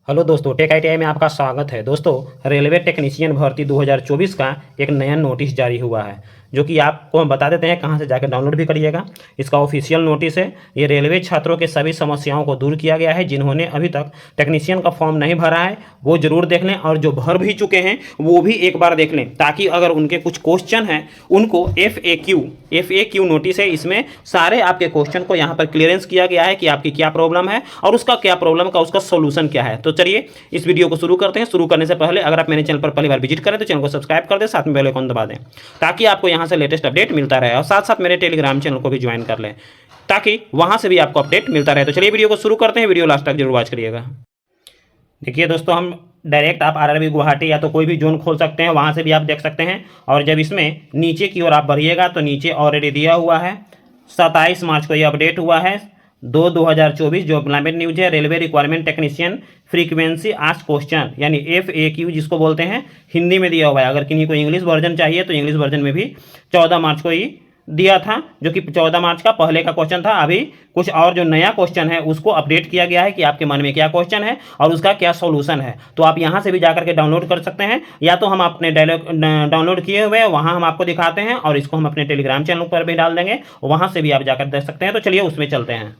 Hello दोस्तों, take ITI में आपका स्वागत है। दोस्तों, रेलवे टेक्नीशियन भर्ती 2024 का एक नया नोटिस जारी हुआ है, जो कि आपको हम बता देते हैं कहाँ से जाकर डाउनलोड भी करिएगा। इसका ऑफिशियल नोटिस है। ये रेलवे छात्रों के सभी समस्याओं को दूर किया गया है। जिन्होंने अभी तक टेक्नीशियन का फॉर्म नहीं भरा है वो जरूर देख लें, और जो भर भी चुके हैं वो भी एक बार देख लें, ताकि अगर उनके कुछ क्वेश्चन हैं उनको FAQ नोटिस है। इसमें सारे आपके क्वेश्चन को यहाँ पर क्लियरेंस किया गया है कि आपकी क्या प्रॉब्लम है और उसका क्या प्रॉब्लम का उसका सोल्यूशन क्या है। तो चलिए इस वीडियो को शुरू करते हैं। शुरू करने से पहले अगर आप मेरे चैनल पर पहली बार विजिट करें तो चैनल को सब्सक्राइब कर दें, साथ में बेल आइकन दबा दें, ताकि आपको यहाँ से लेटेस्ट अपडेट मिलता रहे। और साथ साथ मेरे टेलीग्राम चैनल को भी ज्वाइन कर लें, ताकि वहाँ से भी आपको अपडेट मिलता रहे। तो चलिए वीडियो को शुरू करते हैं। वीडियो लास्ट तक जरूर वॉच करिएगा। देखिए दोस्तों, हम डायरेक्ट आप आरआरबी गुवाहाटी या तो कोई भी जोन खोल सकते हैं, वहाँ से भी आप देख सकते हैं। और जब इसमें नीचे की ओर आप बढ़िएगा तो नीचे ऑलरेडी दिया हुआ है 27 मार्च को ये अपडेट हुआ है 2024 जो एम्प्लॉयमेंट न्यूज है। Railway requirement technician frequency ask question यानी FAQ जिसको बोलते हैं, हिंदी में दिया हुआ है। अगर किन्हीं को इंग्लिश वर्जन चाहिए तो इंग्लिश वर्जन में भी 14 मार्च को ही दिया था, जो कि 14 मार्च का पहले का क्वेश्चन था। अभी कुछ और जो नया क्वेश्चन है उसको अपडेट किया गया है कि आपके मन में क्या क्वेश्चन है और उसका क्या सॉल्यूशन है। तो आप यहाँ से भी जाकर के डाउनलोड कर सकते हैं, या तो हम अपने डाउनलोड किए हुए वहाँ हम आपको दिखाते हैं, और इसको हम अपने टेलीग्राम चैनल पर भी डाल देंगे, वहाँ से भी आप जाकर देख सकते हैं। तो चलिए उसमें चलते हैं।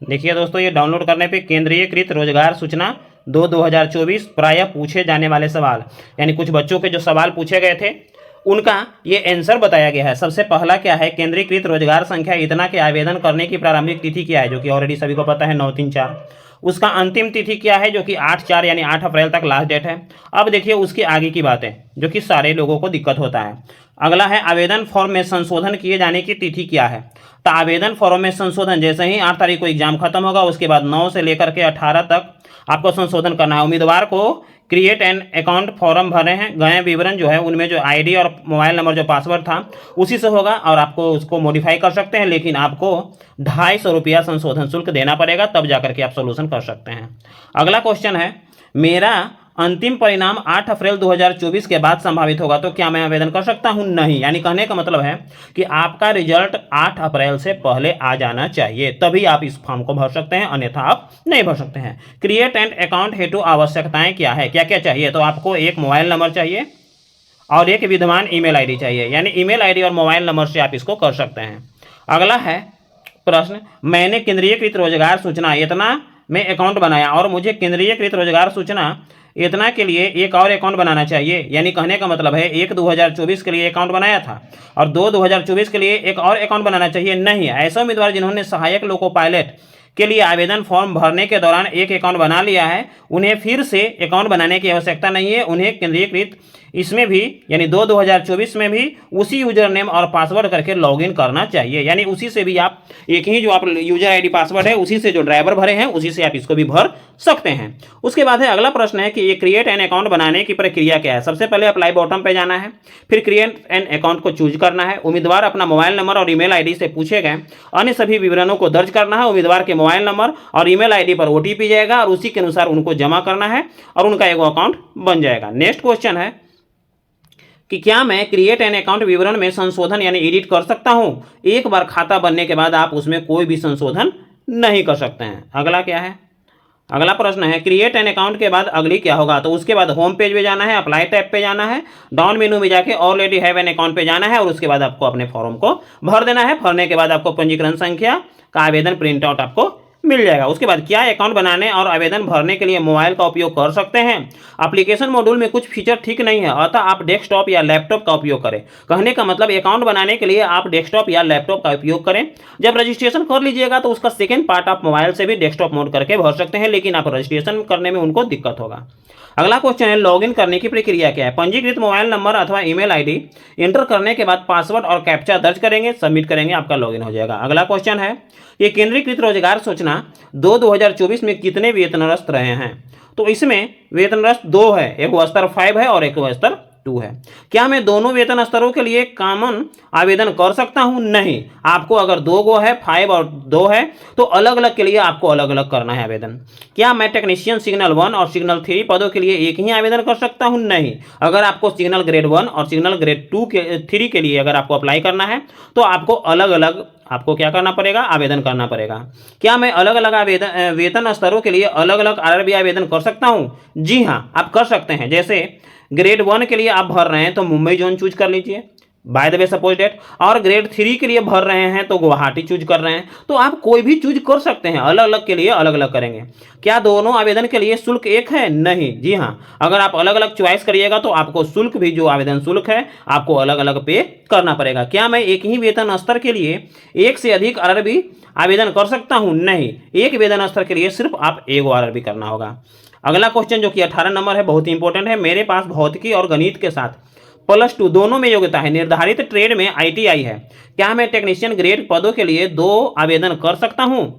देखिए दोस्तों, ये डाउनलोड करने पे केंद्रीयकृत रोजगार सूचना 2024 प्रायः पूछे जाने वाले सवाल, यानी कुछ बच्चों के जो सवाल पूछे गए थे उनका ये आंसर बताया गया है। सबसे पहला क्या है, केंद्रीकृत रोजगार संख्या इतना के आवेदन करने की प्रारंभिक तिथि क्या है, जो कि ऑलरेडी सभी को पता है 9-3-4। उसका अंतिम तिथि क्या है, जो कि 8-4 यानी 8 अप्रैल तक लास्ट डेट है। अब देखिए उसकी आगे की बातें, जो कि सारे लोगों को दिक्कत होता है। अगला है आवेदन फॉर्म में संशोधन किए जाने की तिथि क्या है। तो आवेदन फॉर्म में संशोधन जैसे ही 8 तारीख को एग्जाम खत्म होगा उसके बाद 9 से लेकर के 18 तक आपको संशोधन करना है। उम्मीदवार को क्रिएट एन अकाउंट फॉर्म भरे हैं गए विवरण जो है उनमें जो आईडी और मोबाइल नंबर जो पासवर्ड था उसी से होगा, और आपको उसको मॉडिफाई कर सकते हैं, लेकिन आपको 250 रुपया संशोधन शुल्क देना पड़ेगा, तब जाकर के आप सोल्यूशन कर सकते हैं। अगला क्वेश्चन है, मेरा अंतिम परिणाम 8 अप्रैल 2024 के बाद संभावित होगा, तो क्या मैं आवेदन कर सकता हूं? नहीं। यानी कहने का मतलब है कि आपका रिजल्ट 8 अप्रैल से पहले आ जाना चाहिए, तभी आप इस फॉर्म को भर सकते हैं, अन्यथा आप नहीं भर सकते हैं। क्रिएट एंड अकाउंट हेतु आवश्यकताएं क्या है, क्या क्या चाहिए? तो आपको एक मोबाइल नंबर चाहिए और एक विद्यमान ईमेल आईडी चाहिए, यानी ईमेल आईडी और मोबाइल नंबर से आप इसको कर सकते हैं। अगला है प्रश्न, मैंने केंद्रीयकृत रोजगार सूचना इतना में अकाउंट बनाया और मुझे केंद्रीयकृत रोजगार सूचना इतना के लिए एक और अकाउंट बनाना चाहिए। यानी कहने का मतलब है 1 2024 के लिए अकाउंट बनाया था और 2 2024 के लिए एक और अकाउंट बनाना चाहिए। नहीं, ऐसे उम्मीदवार जिन्होंने सहायक लोको पायलट के लिए आवेदन फॉर्म भरने के दौरान एक अकाउंट बना लिया है, उन्हें फिर से अकाउंट बनाने की आवश्यकता नहीं है। उन्हें केंद्रीयकृत इसमें भी यानी 2 2024 में भी उसी यूजर नेम और पासवर्ड करके लॉगिन करना चाहिए। यानी उसी से भी आप एक ही जो आप यूजर आईडी पासवर्ड है उसी से जो ड्राइवर भरे हैं उसी से आप इसको भी भर सकते हैं। उसके बाद है अगला प्रश्न है कि ये क्रिएट एन अकाउंट बनाने की प्रक्रिया क्या है। सबसे पहले अप्लाई बॉटम पे जाना है, फिर क्रिएट एन अकाउंट को चूज करना है। उम्मीदवार अपना मोबाइल नंबर और ईमेल आईडी से पूछे गए अन्य सभी विवरणों को दर्ज करना है। उम्मीदवार के मोबाइल नंबर और ईमेल आईडी पर OTP जाएगा और उसी के अनुसार उनको जमा करना है और उनका एक अकाउंट बन जाएगा। नेक्स्ट क्वेश्चन है कि क्या मैं क्रिएट एन अकाउंट विवरण में संशोधन यानी एडिट कर सकता हूं? एक बार खाता बनने के बाद आप उसमें कोई भी संशोधन नहीं कर सकते हैं। अगला क्या है, अगला प्रश्न है क्रिएट एन अकाउंट के बाद अगली क्या होगा। तो उसके बाद होम पेज पे जाना है, अप्लाई टैब पे जाना है, डाउन मेनू में जाके ऑलरेडी हैव एन अकाउंट पे जाना है और उसके बाद आपको अपने फॉर्म को भर देना है। भरने के बाद आपको पंजीकरण संख्या का आवेदन प्रिंट आउट आपको मिल जाएगा। उसके बाद क्या अकाउंट बनाने और आवेदन भरने के लिए मोबाइल का उपयोग कर सकते हैं? एप्लीकेशन मॉड्यूल में कुछ फीचर ठीक नहीं है, अतः आप डेस्कटॉप या लैपटॉप का उपयोग करें। कहने का मतलब अकाउंट बनाने के लिए आप डेस्कटॉप या लैपटॉप का उपयोग करें। जब रजिस्ट्रेशन कर लीजिएगा तो उसका सेकेंड पार्ट आप मोबाइल से भी डेस्कटॉप मोड करके भर सकते हैं, लेकिन आप रजिस्ट्रेशन करने में उनको दिक्कत होगा। अगला क्वेश्चन है लॉगिन करने की प्रक्रिया क्या है। पंजीकृत मोबाइल नंबर अथवा ईमेल आईडी एंटर करने के बाद पासवर्ड और कैप्चा दर्ज करेंगे, सबमिट करेंगे, आपका लॉगिन हो जाएगा। अगला क्वेश्चन है ये केंद्रीकृत रोजगार सूचना 2 2024 में कितने वेतनरत रहे हैं। तो इसमें वेतनरत 2 है, एक स्तर 5 है और एक स्तर 2 है। क्या मैं दोनों वेतन स्तरों के लिए कॉमन आवेदन कर सकता हूं? नहीं। आपको अगर 2 गो है, 5 और 2 है, तो अलग अलग के लिए आपको अलग अलग करना है आवेदन। क्या मैं टेक्नीशियन सिग्नल 1 और सिग्नल 3 पदों के लिए एक ही आवेदन कर सकता हूं? नहीं। अगर आपको सिग्नल ग्रेड 1 और सिग्नल ग्रेड 2 के 3 के लिए अगर आपको अप्लाई करना है तो आपको अलग अलग आपको क्या करना पड़ेगा, आवेदन करना पड़ेगा। क्या मैं अलग अलग वेतन स्तरों के लिए अलग अलग आरआरबी आवेदन कर सकता हूँ? जी हाँ, आप कर सकते हैं। जैसे ग्रेड 1 के लिए आप भर रहे हैं तो मुंबई जोन चूज कर लीजिए, by the way suppose date. और ग्रेड 3 के लिए भर रहे हैं तो गुवाहाटी चूज कर रहे हैं, तो आप कोई भी चूज कर सकते हैं। अलग अलग के लिए अलग अलग करेंगे। क्या दोनों आवेदन के लिए शुल्क एक है? नहीं। जी हाँ, अगर आप अलग अलग चॉइस करिएगा तो आपको शुल्क भी, जो आवेदन शुल्क है, आपको अलग अलग पे करना पड़ेगा। क्या मैं एक ही वेतन स्तर के लिए एक से अधिक आरआरबी आवेदन कर सकता हूं? नहीं, एक वेतन स्तर के लिए सिर्फ आप एक आरआरबी करना होगा। अगला क्वेश्चन जो कि 18 नंबर है, बहुत ही इंपॉर्टेंट है। मेरे पास भौतिकी और गणित के साथ +2 दोनों में योग्यता है, निर्धारित ट्रेड में आईटीआई है। क्या मैं टेक्नीशियन ग्रेड पदों के लिए 2 आवेदन कर सकता हूं?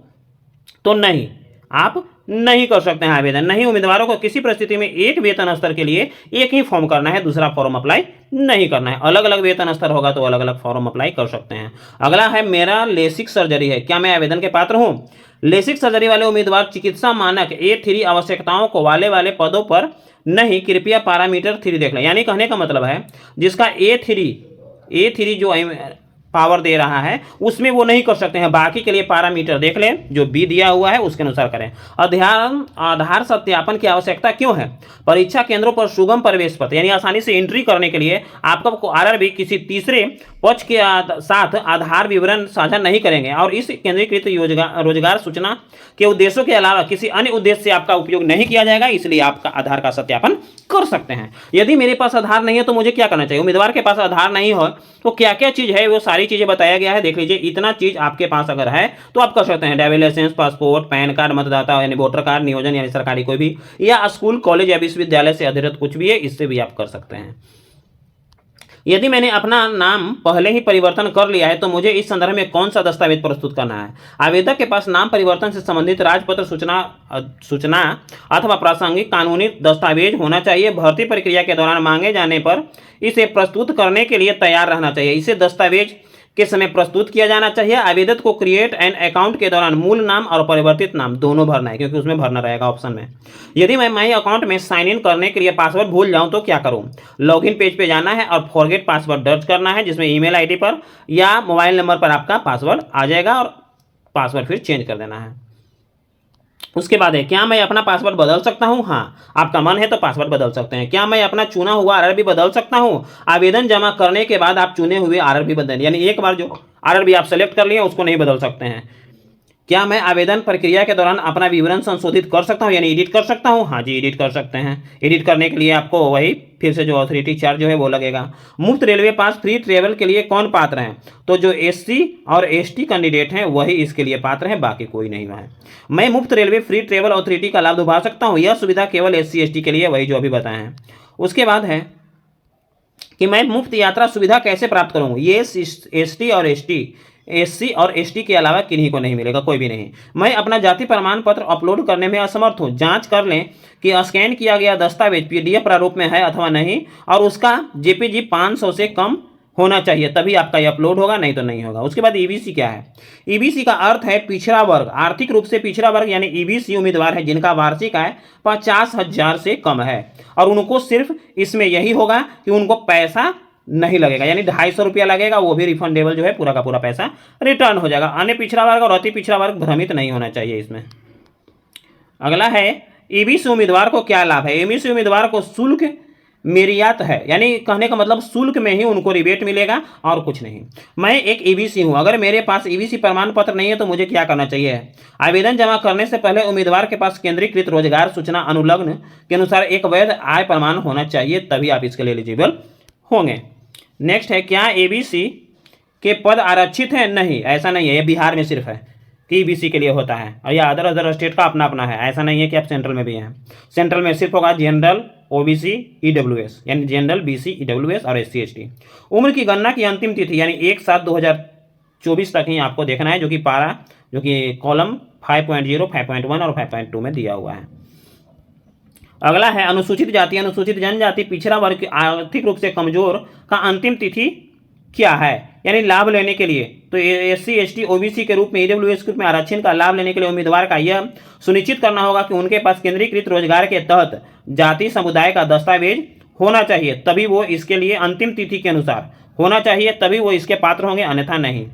तो नहीं, आप नहीं कर सकते हैं आवेदन। नहीं, उम्मीदवारों को किसी परिस्थिति में एक वेतन स्तर के लिए एक ही फॉर्म करना है, दूसरा फॉर्म अप्लाई नहीं करना है। अलग अलग वेतन स्तर होगा तो अलग अलग फॉर्म अप्लाई कर सकते हैं। अगला है, मेरा लेसिक सर्जरी है, क्या मैं आवेदन के पात्र हूं? लेसिक सर्जरी वाले उम्मीदवार चिकित्सा मानक A3 आवश्यकताओं को वाले पदों पर नहीं, कृपया पैरामीटर 3 देख लें। यानी कहने का मतलब है जिसका A3 जो पावर दे रहा है उसमें वो नहीं कर सकते हैं, बाकी के लिए पैरामीटर देख लें, जो बी दिया हुआ है उसके अनुसार करें। आधार सत्यापन की आवश्यकता क्यों है? परीक्षा केंद्रों पर सुगम प्रवेश पत्र यानी आसानी से एंट्री करने के लिए आपको आरआरबी किसी तीसरे पक्ष के साथ आधार विवरण साझा नहीं करेंगे, और इस केंद्रीकृत रोजगार सूचना के उद्देश्यों के अलावा किसी अन्य उद्देश्य से आपका उपयोग नहीं किया जाएगा, इसलिए आपका आधार का सत्यापन कर सकते हैं। यदि मेरे पास आधार नहीं है तो मुझे क्या करना चाहिए? उम्मीदवार के पास आधार नहीं हो तो क्या क्या चीज है, वो सारी चीजें बताया गया है, देख लीजिए। इतना चीज आपके पास अगर है तो आप कर सकते हैं। Driving licence, passport, pan card, मतदाता यानी वोटर कार्ड, नियोजन यानी सरकारी कोई भी, या स्कूल, कॉलेज या विश्वविद्यालय से अधिकृत कुछ भी है, इससे भी आप कर सकते हैं। यदि मैंने अपना नाम पहले ही परिवर्तन कर लिया है तो मुझे इस संदर्भ में कौन सा दस्तावेज प्रस्तुत करना है? आवेदक के पास नाम परिवर्तन से संबंधित राजपत्र, सूचना अथवा प्रासंगिक कानूनी दस्तावेज होना चाहिए। भर्ती प्रक्रिया के दौरान मांगे जाने पर इसे प्रस्तुत करने के लिए तैयार रहना चाहिए। इसे दस्तावेज के समय प्रस्तुत किया जाना चाहिए। आवेदक को क्रिएट एन अकाउंट के दौरान मूल नाम और परिवर्तित नाम दोनों भरना है, क्योंकि उसमें भरना रहेगा ऑप्शन में। यदि मैं माई अकाउंट में साइन इन करने के लिए पासवर्ड भूल जाऊं तो क्या करूं? लॉगिन पेज पे जाना है और फॉरगेट पासवर्ड दर्ज करना है, जिसमें ईमेल आईडी पर या मोबाइल नंबर पर आपका पासवर्ड आ जाएगा, और पासवर्ड फिर चेंज कर देना है। उसके बाद है, क्या मैं अपना पासवर्ड बदल सकता हूं? हाँ, आपका मन है तो पासवर्ड बदल सकते हैं। क्या मैं अपना चुना हुआ आरआरबी बदल सकता हूं? आवेदन जमा करने के बाद आप चुने हुए आरआरबी बदल, यानी एक बार जो आरआरबी आप सेलेक्ट कर लिए उसको नहीं बदल सकते हैं। क्या मैं आवेदन प्रक्रिया के दौरान अपना विवरण संशोधित कर सकता हूं, यानी एडिट कर सकता हूं? हाँ जी, एडिट कर सकते हैं। एडिट करने के लिए आपको वही फिर से जो अथॉरिटी चार्ज जो है वो लगेगा। मुफ्त रेलवे पास फ्री ट्रेवल के लिए कौन पात्र हैं? तो जो SC और ST कैंडिडेट हैं वही इसके लिए पात्र हैं, बाकी कोई नहीं है। मैं मुफ्त रेलवे फ्री ट्रेवल अथॉरिटी का लाभ उठा सकता हूँ? यह सुविधा केवल SC ST के लिए, वही जो अभी बताए हैं। उसके बाद है कि मैं मुफ्त यात्रा सुविधा कैसे प्राप्त करूँ? ये SC और ST के अलावा किन्हीं को नहीं मिलेगा, कोई भी नहीं। मैं अपना जाति प्रमाण पत्र अपलोड करने में असमर्थ हूँ। जांच कर लें कि स्कैन किया गया दस्तावेज PDF प्रारूप में है अथवा नहीं, और उसका JPG 500 से कम होना चाहिए, तभी आपका ये अपलोड होगा, नहीं तो नहीं होगा। उसके बाद EBC क्या है? EBC का अर्थ है पिछड़ा वर्ग, आर्थिक रूप से पिछड़ा वर्ग, यानी EBC उम्मीदवार है जिनका वार्षिक आय 50,000 से कम है, और उनको सिर्फ इसमें यही होगा कि उनको पैसा नहीं लगेगा, यानी 250 रुपया लगेगा, वो भी रिफंडेबल जो है, पूरा का पूरा पैसा रिटर्न हो जाएगा। अन्य पिछड़ा वर्ग और अति पिछड़ा वर्ग भ्रमित नहीं होना चाहिए इसमें। अगला है, EBC उम्मीदवार को क्या लाभ है? EBC उम्मीदवार को शुल्क मेरियात है, यानी कहने का मतलब शुल्क में ही उनको रिबेट मिलेगा और कुछ नहीं। मैं एक EBC हूं, अगर मेरे पास EBC प्रमाण पत्र नहीं है तो मुझे क्या करना चाहिए? आवेदन जमा करने से पहले उम्मीदवार के पास केंद्रीकृत रोजगार सूचना अनुलग्न के अनुसार एक वैध आय प्रमाण होना चाहिए, तभी आप इसके लिए एलिजिबल होंगे। नेक्स्ट है, क्या EBC के पद आरक्षित हैं? नहीं, ऐसा नहीं है, ये बिहार में सिर्फ है कि EBC के लिए होता है, और यह अदर स्टेट का अपना अपना है, ऐसा नहीं है कि आप सेंट्रल में भी हैं। सेंट्रल में सिर्फ होगा जनरल, OBC, EWS, यानी जनरल, BC, EWS और SC ST। उम्र की गणना की अंतिम तिथि यानी 1/7/2024 तक ही आपको देखना है, जो कि कॉलम 5.0, 5.1 और 5.2 में दिया हुआ है। अगला है, अनुसूचित जाति, अनुसूचित जनजाति, पिछड़ा वर्ग, आर्थिक रूप से कमजोर का अंतिम तिथि क्या है, यानी लाभ लेने के लिए? तो SC ST OBC के रूप में EWS ग्रुप में आरक्षण का लाभ लेने के लिए उम्मीदवार का यह सुनिश्चित करना होगा कि उनके पास केंद्रीकृत रोजगार के तहत जाति समुदाय का दस्तावेज होना चाहिए, तभी वो इसके लिए अंतिम तिथि के अनुसार होना चाहिए, तभी वो इसके पात्र होंगे, अन्यथा नहीं।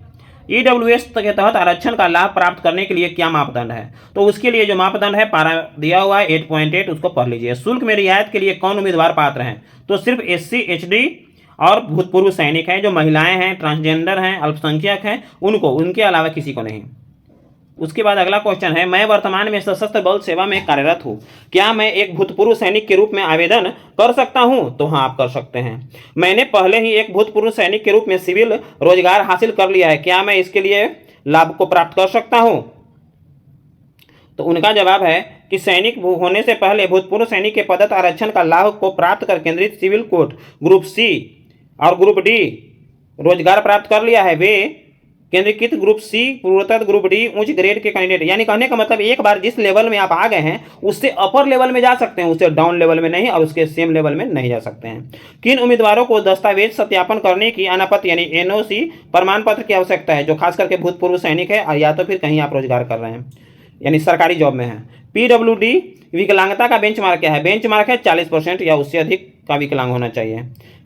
ईडब्ल्यूएस के तहत आरक्षण का लाभ प्राप्त करने के लिए क्या मापदंड है? तो उसके लिए जो मापदंड है पारा दिया हुआ है 8.8, उसको पढ़ लीजिए। शुल्क में रियायत के लिए कौन उम्मीदवार पात्र हैं? तो सिर्फ एससी, एसटी और भूतपूर्व सैनिक हैं, जो महिलाएं हैं, ट्रांसजेंडर हैं, अल्पसंख्यक हैं, उनको, उनके अलावा किसी को नहीं। उसके बाद अगला क्वेश्चन है, मैं वर्तमान में सशस्त्र बल सेवा में कार्यरत हूँ, क्या मैं एक भूतपूर्व सैनिक के रूप में आवेदन कर सकता हूँ? तो हाँ, आप कर सकते हैं। मैंने पहले ही एक भूतपूर्व सैनिक के रूप में सिविल रोजगार हासिल कर लिया है, क्या मैं इसके लिए लाभ को प्राप्त कर सकता हूँ? तो उनका जवाब है कि सैनिक होने से पहले भूतपूर्व सैनिक के पदस्थ आरक्षण का लाभ को प्राप्त कर केंद्रीय सिविल कोड ग्रुप सी और ग्रुप डी रोजगार प्राप्त कर लिया है, वे केंद्रीकृत ग्रुप सी, पूर्वोत्तर ग्रुप डी उच्च ग्रेड के कैंडिडेट। यानी कहने का मतलब एक बार जिस लेवल में आप आ गए हैं उससे अपर लेवल में जा सकते हैं, उससे डाउन लेवल में नहीं, और उसके सेम लेवल में नहीं जा सकते हैं। किन उम्मीदवारों को दस्तावेज सत्यापन करने की अनापत्ति यानी एनओसी प्रमाण पत्र की आवश्यकता है? जो खास करके भूतपूर्व सैनिक है और या तो फिर कहीं आप रोजगार कर रहे हैं यानी सरकारी जॉब में है। पीडब्ल्यूडी विकलांगता का बेंचमार्क क्या है? बेंचमार्क है 40% या उससे अधिक का विकलांग होना चाहिए।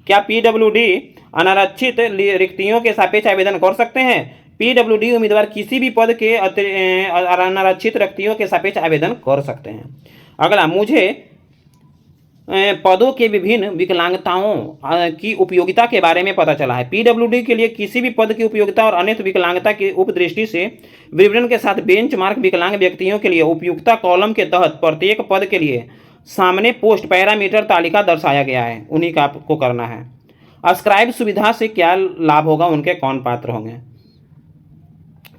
क्या पीडब्ल्यूडी अनारक्षित रिक्तियों के सापेक्ष आवेदन कर सकते हैं? पीडब्ल्यूडी उम्मीदवार किसी भी पद के अनारक्षित रिक्तियों के सापेक्ष आवेदन कर सकते हैं। अगला, मुझे पदों के विभिन्न विकलांगताओं की उपयोगिता के बारे में पता चला है। पीडब्ल्यूडी के लिए किसी भी पद की उपयोगिता और अन्य विकलांगता की उपदृष्टि से विवरण के साथ बेंचमार्क विकलांग व्यक्तियों के लिए उपयुक्तता कॉलम के तहत प्रत्येक पद के लिए सामने पोस्ट पैरामीटर तालिका दर्शाया गया है, उन्हीं का आपको करना है। अस्क्राइब सुविधा से क्या लाभ होगा, उनके कौन पात्र होंगे?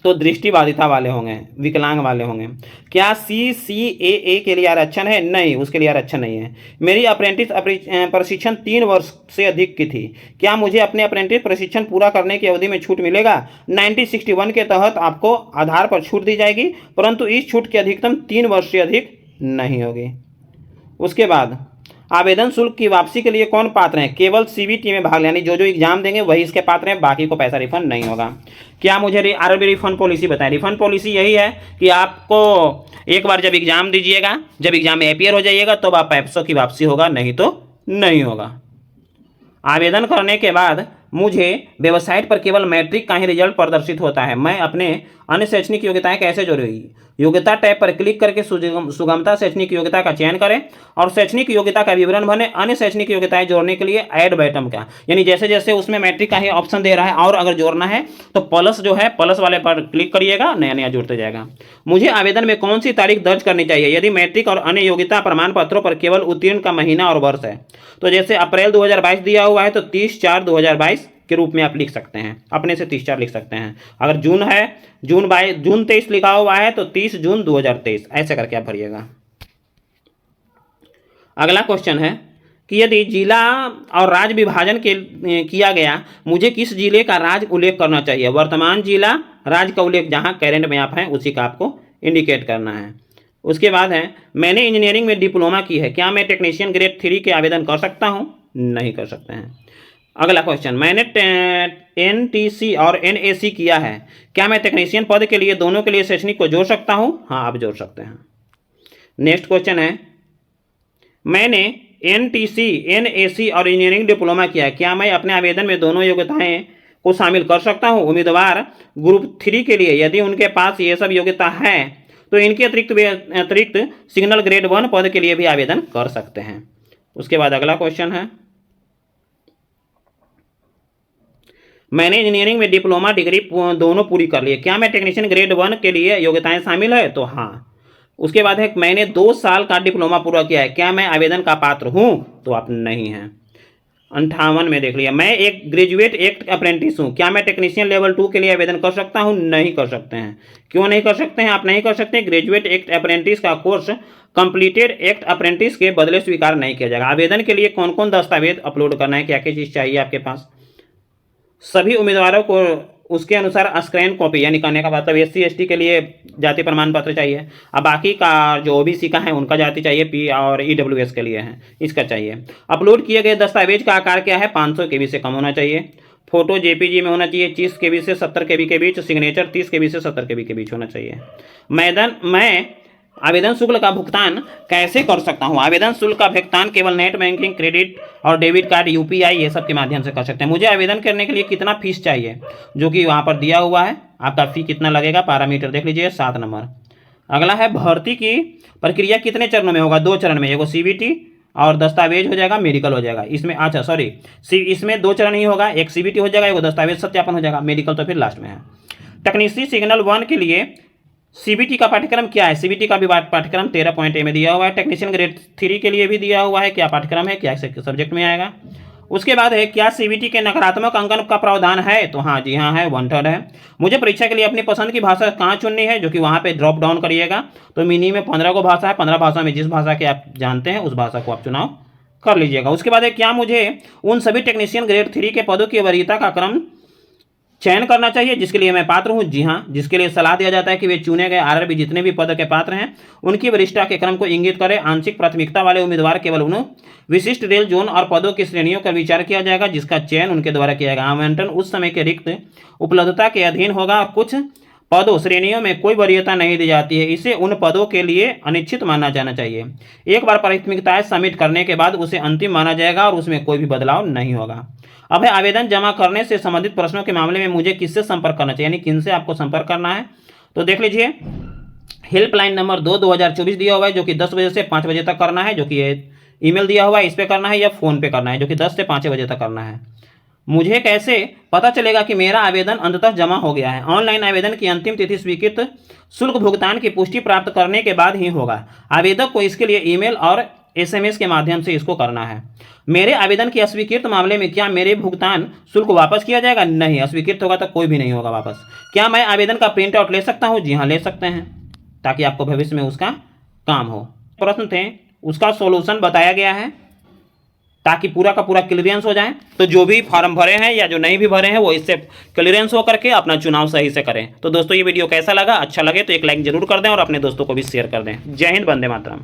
तो दृष्टिबाधिता वाले होंगे, विकलांग वाले होंगे। क्या CCAA के लिए आरक्षण है? नहीं, उसके लिए आरक्षण नहीं है। मेरी अप्रेंटिस प्रशिक्षण 3 वर्ष से अधिक की थी, क्या मुझे अपने अप्रेंटिस प्रशिक्षण पूरा करने की अवधि में छूट मिलेगा? 1961 के तहत आपको आधार पर छूट दी जाएगी, परंतु इस छूट की अधिकतम 3 वर्ष से अधिक नहीं होगी। उसके बाद आवेदन शुल्क की वापसी के लिए कौन पात्र है? केवल CBT में भाग, यानी जो एग्जाम देंगे वही इसके पात्र हैं, बाकी को पैसा रिफंड नहीं होगा। क्या मुझे आरबी रिफंड पॉलिसी बताएं? रिफंड पॉलिसी यही है कि आपको एक बार जब एग्जाम दीजिएगा, जब एग्जाम में अपियर हो जाइएगा तो आप पैसों की वापसी होगा, नहीं तो नहीं होगा। आवेदन करने के बाद मुझे वेबसाइट पर केवल मैट्रिक का ही रिजल्ट प्रदर्शित होता है, मैं अपने अन्य शैक्षणिक योग्यताएं कैसे जोड़ूंगी? योग्यता टैब पर क्लिक करके सुगमता शैक्षणिक योग्यता का चयन करें और शैक्षणिक योग्यता का विवरण भरें। अन्य शैक्षणिक योग्यताएं जोड़ने के लिए ऐड बटन का, यानी जैसे जैसे उसमें मैट्रिक का ही ऑप्शन दे रहा है और अगर जोड़ना है तो प्लस जो है प्लस वाले पर क्लिक करिएगा, नया नया जुड़ते जाएगा। मुझे आवेदन में कौन सी तारीख दर्ज करनी चाहिए यदि मैट्रिक और अन्य योग्यता प्रमाण पत्रों पर केवल उत्तीर्ण का महीना और वर्ष है? तो जैसे अप्रैल 2022 दिया हुआ है तो 30/4/2022 के रूप में आप लिख सकते हैं, अपने से 30/4 लिख सकते हैं। अगर जून है, जून 23 लिखा हुआ है तो 30 जून 2023 ऐसे करके आप भरिएगा। अगला क्वेश्चन है कि यदि जिला और राज्य विभाजन किया गया, मुझे किस जिले का राज्य उल्लेख करना चाहिए? वर्तमान जिला राज्य का उल्लेख जहां करेंट में आप हैं उसी का आपको इंडिकेट करना है। उसके बाद है, मैंने इंजीनियरिंग में डिप्लोमा की है, क्या मैं टेक्नीशियन ग्रेड 3 के आवेदन कर सकता हूं? नहीं कर सकते हैं। अगला क्वेश्चन, मैंने NTC और NAC किया है, क्या मैं टेक्नीशियन पद के लिए दोनों के लिए शैक्षणिक को जोड़ सकता हूं? हाँ, आप जोड़ सकते हैं। नेक्स्ट क्वेश्चन है, मैंने NTC, NAC और इंजीनियरिंग डिप्लोमा किया है, क्या मैं अपने आवेदन में दोनों योग्यताएं को शामिल कर सकता हूं? उम्मीदवार ग्रुप 3 के लिए यदि उनके पास ये सब योग्यता है तो इनके अतिरिक्त सिग्नल ग्रेड 1 पद के लिए भी आवेदन कर सकते हैं। उसके बाद अगला क्वेश्चन है, मैंने इंजीनियरिंग में डिप्लोमा डिग्री दोनों पूरी कर ली है, क्या मैं टेक्नीशियन ग्रेड 1 के लिए योग्यताएं शामिल है? तो हाँ। उसके बाद है, मैंने 2 साल का डिप्लोमा पूरा किया है, क्या मैं आवेदन का पात्र हूं? तो आप नहीं हैं। 58 में देख लिया, मैं एक ग्रेजुएट एक्ट अप्रेंटिस हूं, क्या मैं टेक्नीशियन लेवल 2 के लिए आवेदन कर सकता हूं? नहीं कर सकते हैं। क्यों नहीं कर सकते हैं? आप नहीं कर सकते, ग्रेजुएट एक्ट अप्रेंटिस का कोर्स कंप्लीटेड एक्ट अप्रेंटिस के बदले स्वीकार नहीं किया जाएगा। आवेदन के लिए कौन कौन दस्तावेज अपलोड करना है, क्या क्या चीज़ चाहिए आपके पास? सभी उम्मीदवारों को उसके अनुसार स्कैन कॉपी, यानी कहने का मतलब SC ST के लिए जाति प्रमाण पत्र चाहिए, अब बाकी का जो OBC का है उनका जाति चाहिए, P और EWS के लिए है इसका चाहिए। अपलोड किए गए दस्तावेज का आकार क्या है? 500 KB से कम होना चाहिए। फोटो JPG में होना चाहिए, 30 KB से 70 KB के बीच। सिग्नेचर 30 KB से 70 KB के बीच होना चाहिए। मैं आवेदन शुल्क का भुगतान कैसे कर सकता हूँ। आवेदन शुल्क का भुगतान केवल नेट बैंकिंग, क्रेडिट और डेबिट कार्ड, यूपीआई ये सब के माध्यम से कर सकते हैं। मुझे आवेदन करने के लिए कितना फीस चाहिए, जो कि वहाँ पर दिया हुआ है। आपका फी कितना लगेगा, पैरामीटर देख लीजिए 7 नंबर। अगला है भर्ती की प्रक्रिया कितने चरणों में होगा, 2 चरण में, एगो सीबीटी और दस्तावेज हो जाएगा, मेडिकल हो जाएगा। इसमें अच्छा सॉरी, इसमें 2 चरण ही होगा, एक सीबीटी हो जाएगा, एगो दस्तावेज सत्यापन हो जाएगा, मेडिकल तो फिर लास्ट में है। टेक्नीशियन सिग्नल 1 के लिए सीबीटी का पाठ्यक्रम क्या है, सीबीटी का भी पाठ्यक्रम 13.A में दिया हुआ है। टेक्नीशियन ग्रेड 3 के लिए भी दिया हुआ है, क्या पाठ्यक्रम है, क्या सब्जेक्ट में आएगा। उसके बाद है क्या सीबीटी के नकारात्मक अंकन का प्रावधान है, तो हाँ जी हाँ है, 1/3 है। मुझे परीक्षा के लिए अपनी पसंद की भाषा कहाँ चुननी है, जो कि वहाँ पे ड्रॉप डाउन करिएगा, तो मिनी में 15 को भाषा है, 15 भाषा में जिस भाषा के आप जानते हैं उस भाषा को आप चुनाव कर लीजिएगा। उसके बाद है क्या मुझे उन सभी टेक्नीशियन ग्रेड 3 के पदों की वरीयता का क्रम चयन करना चाहिए जिसके लिए मैं पात्र हूं, जी हाँ, जिसके लिए सलाह दिया जाता है कि वे चुने गए आरआरबी जितने भी पद के पात्र हैं उनकी वरिष्ठता के क्रम को इंगित करें। आंशिक प्राथमिकता वाले उम्मीदवार केवल उन विशिष्ट रेल जोन और पदों की श्रेणियों का विचार किया जाएगा जिसका चयन उनके द्वारा किया जाएगा। आवंटन उस समय के रिक्त उपलब्धता के अधीन होगा और कुछ पदों श्रेणियों में कोई वरीयता नहीं दी जाती है, इसे उन पदों के लिए अनिश्चित माना जाना चाहिए। एक बार प्राथमिकताएं सबमिट करने के बाद उसे अंतिम माना जाएगा और उसमें कोई भी बदलाव नहीं होगा। अब है आवेदन जमा करने से संबंधित प्रश्नों के मामले में मुझे किससे संपर्क करना चाहिए, यानी किन से आपको संपर्क करना है। तो देख लीजिए, हेल्पलाइन नंबर 2024 दिया हुआ है जो कि 10 बजे से 5 बजे तक करना है, जो कि ईमेल दिया हुआ है इस पे करना है, या फ़ोन पे करना है जो कि 10 से 5 बजे तक करना है। मुझे कैसे पता चलेगा कि मेरा आवेदन अंततः जमा हो गया है। ऑनलाइन आवेदन की अंतिम तिथि स्वीकृत शुल्क भुगतान की पुष्टि प्राप्त करने के बाद ही होगा। आवेदक को इसके लिए ईमेल और SMS के माध्यम से इसको करना है। मेरे आवेदन के अस्वीकृत मामले में क्या मेरे भुगतान शुल्क वापस किया जाएगा, नहीं, अस्वीकृत होगा तो कोई भी नहीं होगा वापस। क्या मैं आवेदन का प्रिंट आउट ले सकता हूँ, जी हाँ ले सकते हैं, ताकि आपको भविष्य में उसका काम हो। प्रश्न थे उसका सॉल्यूशन बताया गया है ताकि पूरा का पूरा क्लियरेंस हो जाए। तो जो भी फॉर्म भरे हैं या जो नहीं भी भरे हैं वो इससे क्लियरेंस हो करके अपना चुनाव सही से करें। तो दोस्तों ये वीडियो कैसा लगा, अच्छा लगे तो एक लाइक जरूर कर दें और अपने दोस्तों को भी शेयर कर दें। जय हिंद, वंदे मातरम।